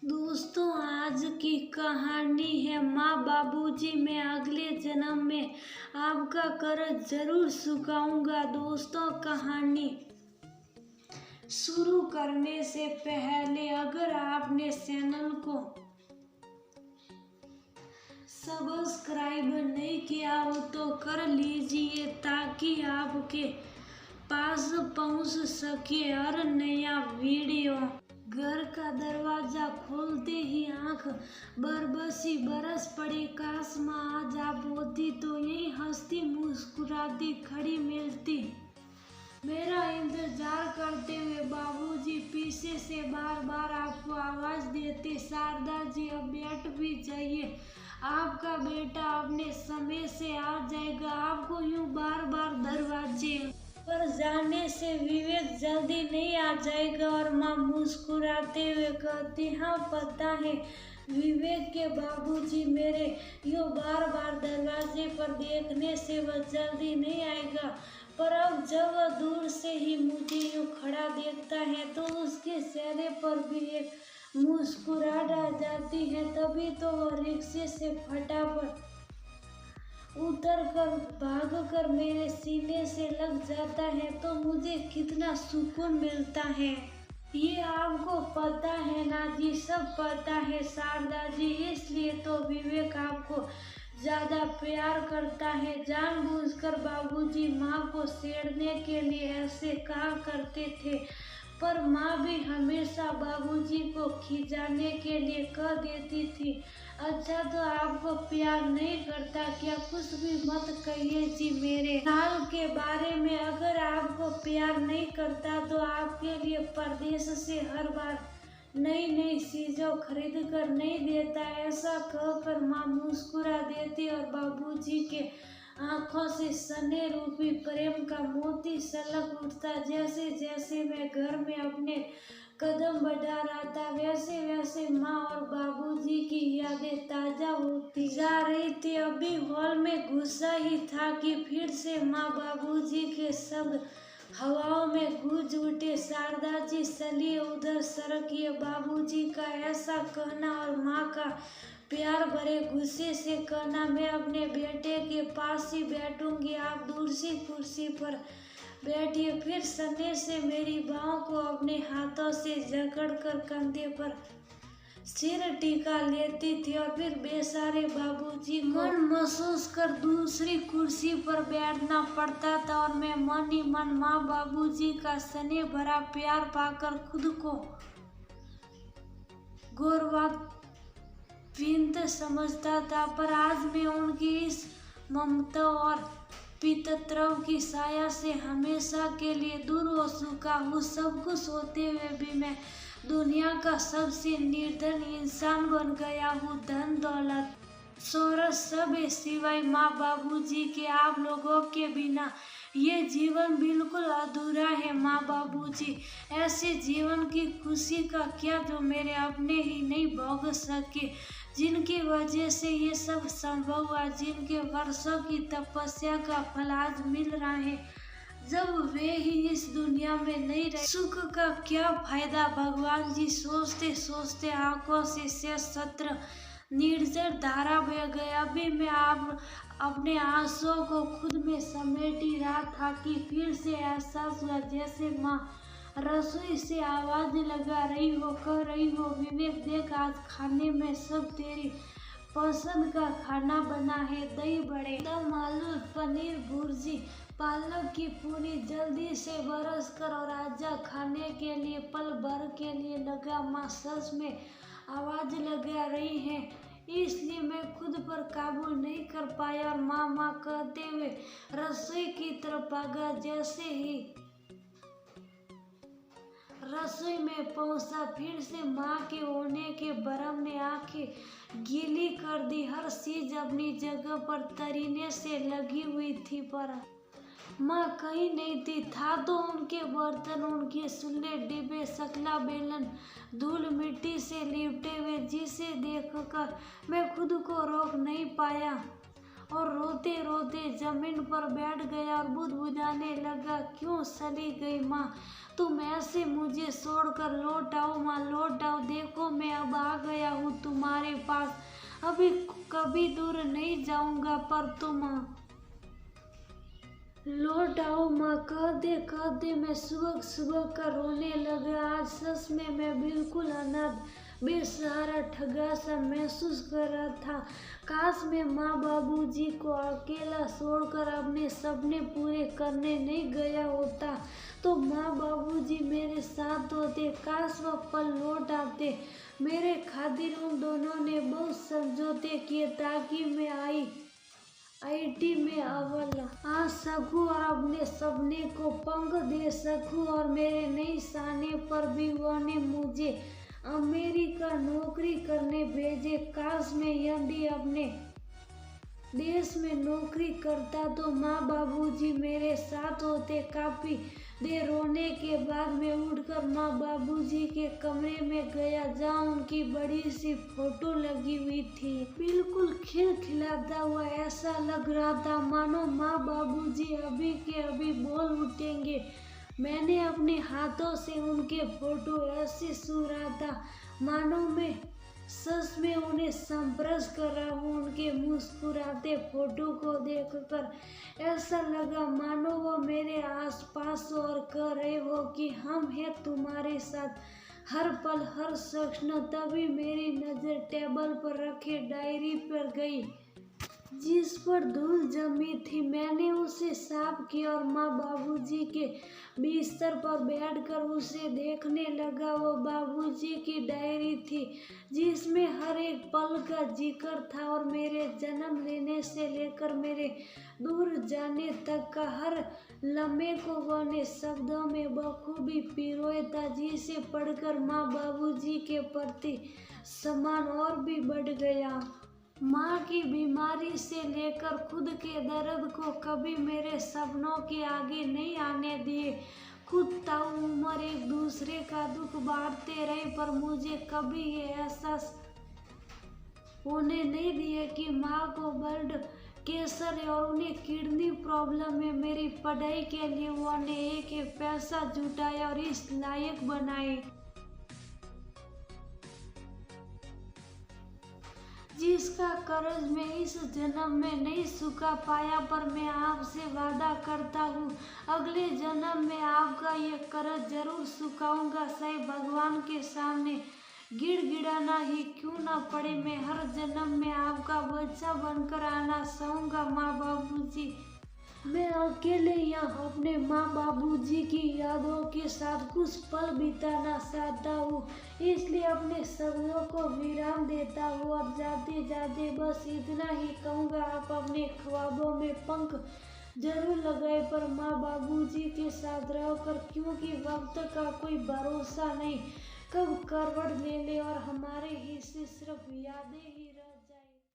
दोस्तों, आज की कहानी है माँ बाबूजी, मैं अगले जन्म में आपका कर्ज जरूर चुकाऊंगा। दोस्तों, कहानी शुरू करने से पहले अगर आपने चैनल को सब्सक्राइब नहीं किया हो तो कर लीजिए ताकि आपके पास पहुंच सके हर नया वीडियो। घर का दरवाजा खोलते ही आंख बरबसी बरस पड़ी। काश माँ आज आप होती तो यही हंसती मुस्कुराती खड़ी मिलती, मेरा इंतजार करते हुए। बाबूजी पीछे से बार बार आपको आवाज देते, शारदा जी अब बैठ भी जाइए, आपका बेटा अपने समय से आ जाएगा। आपको यूं बार बार दरवाजे पर जाने से विवेक जल्दी नहीं आ जाएगा। और माँ मुस्कुराते हुए कहती, हाँ पता है विवेक के बाबूजी, मेरे यूं बार बार दरवाजे पर देखने से वह जल्दी नहीं आएगा, पर अब जब वह दूर से ही मुझे यूं खड़ा देखता है तो उसके चेहरे पर भी एक मुस्कुराहट आ जाती है। तभी तो वह रिक्शे से फटाफट उतर कर भाग कर मेरे सीने से लग जाता है तो मुझे कितना सुकून मिलता है। ये आपको पता है ना जी, सब पता है शारदा जी, इसलिए तो विवेक आपको ज्यादा प्यार करता है। जानबूझकर बाबूजी माँ को छेड़ने के लिए ऐसे कहा करते थे, पर माँ भी हमेशा बाबूजी को खिजाने के लिए कह देती थी, अच्छा तो आपको प्यार नहीं करता क्या? कुछ भी मत कहिए जी मेरे हाल के बारे में। अगर आपको प्यार नहीं करता तो आपके लिए परदेश से हर बार नई नई चीजों खरीद कर नहीं देता। ऐसा कहकर माँ मुस्कुरा देती और बाबूजी के आंखों से स्नेह रूपी प्रेम का मोती छलक उठता। जैसे जैसे मैं घर में अपने कदम बढ़ा रहा था वैसे वैसे माँ और बाबूजी की यादें ताजा होती जा रही थी। अभी हॉल में घुसा ही था कि फिर से माँ बाबूजी के शब्द हवाओं में गूंज उठे, शारदा जी चलिए उधर सरकिए। बाबूजी का ऐसा कहना और माँ का प्यार भरे गुस्से से कहना, मैं अपने बेटे के पास ही बैठूंगी, आप दूसरी कुर्सी पर बैठिए। फिर स्नेह से मेरी बाहों को अपने हाथों से जकड़कर कंधे पर सिर टीका लेती थी और फिर बेचारे बाबूजी को मन महसूस कर दूसरी कुर्सी पर बैठना पड़ता था। और मैं मन ही मन माँ बाबूजी का स्नेह भरा प्यार पाकर खुद को गौरवान्वित समझता था। पर आज मैं उनकी इस ममता और पितृत्व की साया से हमेशा के लिए दूर हो चुका हूँ। सब कुछ होते हुए भी मैं दुनिया का सबसे निर्धन इंसान बन गया हूँ। धन दौलत शोहरत सब है सिवाय माँ बाबूजी के। आप लोगों के बिना ये जीवन बिल्कुल अधूरा है। माँ बाबूजी ऐसे जीवन की खुशी का क्या जो मेरे अपने ही नहीं भोग सके, जिनकी वजह से ये सब संभव हुआ, जिनके वर्षों की तपस्या का फल आज मिल रहा है जब वे ही इस दुनिया में नहीं रहे। सुख का क्या फायदा? भगवान जी सोचते सोचते आंखों से शेष सत्र निर्जर धारा बह गया। अभी मैं आप अपने आंसुओं को खुद में समेट ही रहा था कि फिर से एहसास हुआ जैसे माँ रसोई से आवाज लगा रही हो, कह रही हो, विवेक देख आज खाने में सब तेरी पसंद का खाना बना है, दही बड़े, दम आलू, पनीर भुर्जी, पालक की पूरी, जल्दी से बरस कर और आजा खाने के लिए। पल भर के लिए लगा माँ सच में आवाज लगा रही है, इसलिए मैं खुद पर काबू नहीं कर पाया और माँ माँ कहते हुए रसोई की तरफ भागा। जैसे ही रसोई में पहुंचा फिर से माँ के होने के भरम ने आंखें गीली कर दी। हर चीज अपनी जगह पर तरीने से लगी हुई थी पर माँ कहीं नहीं थी। था तो उनके बर्तन, उनके चूल्हे, डिब्बे, शकला, बेलन धूल मिट्टी से लिपटे हुए, जिसे देखकर मैं खुद को रोक नहीं पाया और रोते रोते जमीन पर बैठ गया और बुदबुदाने लगा, क्यों चली गई माँ? तुम ऐसे मुझे छोड़कर? लौट आओ माँ, लौट आओ, देखो मैं अब आ गया हूँ तुम्हारे पास। अभी कभी दूर नहीं जाऊंगा, पर तुम लौट आओ माँ, कह दे मैं सुबह सुबह का रोने लगा। आज सच में मैं बिल्कुल अनाथ बेसहारा ठगा सा महसूस कर रहा था। काश मैं माँ बाबूजी को अकेला छोड़कर अपने सपने पूरे करने नहीं गया होता, तो माँ बाबूजी मेरे साथ होते। काश वह पल लौट आते। मेरे खातिर उन दोनों ने बहुत समझौते किए ताकि मैं आईआईटी में अव्वल आ सकूं और अपने सपने को पंख दे सकूं। और मेरे निशाने पर भी उन्होंने मुझे अमेरिका नौकरी करने भेजे। काश मैं यदि अपने देश में नौकरी करता तो माँ बाबूजी मेरे साथ होते। काफी देर रोने के बाद मैं उठकर माँ बाबूजी के कमरे में गया, जहाँ उनकी बड़ी सी फोटो लगी हुई थी। बिल्कुल खिलखिलाता हुआ ऐसा लग रहा था मानो माँ बाबूजी अभी के अभी बोल उठेंगे। मैंने अपने हाथों से उनके फोटो ऐसे छू रहा था मानो मैं सच में उन्हें संस्पर्श कर रहा हूँ। उनके मुस्कुराते फोटो को देखकर ऐसा लगा मानो वो मेरे आसपास और कह रहे हो कि हम हैं तुम्हारे साथ हर पल हर क्षण। तभी मेरी नजर टेबल पर रखे डायरी पर गई, जिस पर धूल जमी थी। मैंने उसे साफ किया और माँ बाबूजी के बिस्तर पर बैठकर उसे देखने लगा। वो बाबूजी की डायरी थी जिसमें हर एक पल का जिक्र था और मेरे जन्म लेने से लेकर मेरे दूर जाने तक का हर लम्हे को उन्होंने शब्दों में बखूबी पिरोया था, जिसे पढ़कर माँ बाबूजी के प्रति सम्मान और भी बढ़ गया। माँ की बीमारी से लेकर खुद के दर्द को कभी मेरे सपनों के आगे नहीं आने दिए। खुद ताऊ उम्र एक दूसरे का दुख बांटते रहे, पर मुझे कभी ये एहसास होने नहीं दिया कि माँ को ब्लड कैंसर है और उन्हें किडनी प्रॉब्लम है। मेरी पढ़ाई के लिए उन्होंने एक एक पैसा जुटाया और इस लायक बनाए जिसका कर्ज मैं इस जन्म में नहीं चुका पाया। पर मैं आपसे वादा करता हूँ अगले जन्म में आपका ये कर्ज जरूर चुकाऊंगा, चाहे भगवान के सामने गिड़गिड़ाना ही क्यों ना पड़े। मैं हर जन्म में आपका बच्चा बनकर आना चाहूँगा माँ बाबूजी। मैं अकेले यहाँ अपने माँ बाबूजी की यादों के साथ कुछ पल बिताना चाहता हूँ, इसलिए अपने शब्दों को विराम देता हूँ और जाते जाते बस इतना ही कहूँगा, आप अपने ख्वाबों में पंख जरूर लगाए पर माँ बाबूजी के साथ रहकर, क्योंकि वक्त का कोई भरोसा नहीं कब करवट ले ले और हमारे हिस्से सिर्फ यादें ही रह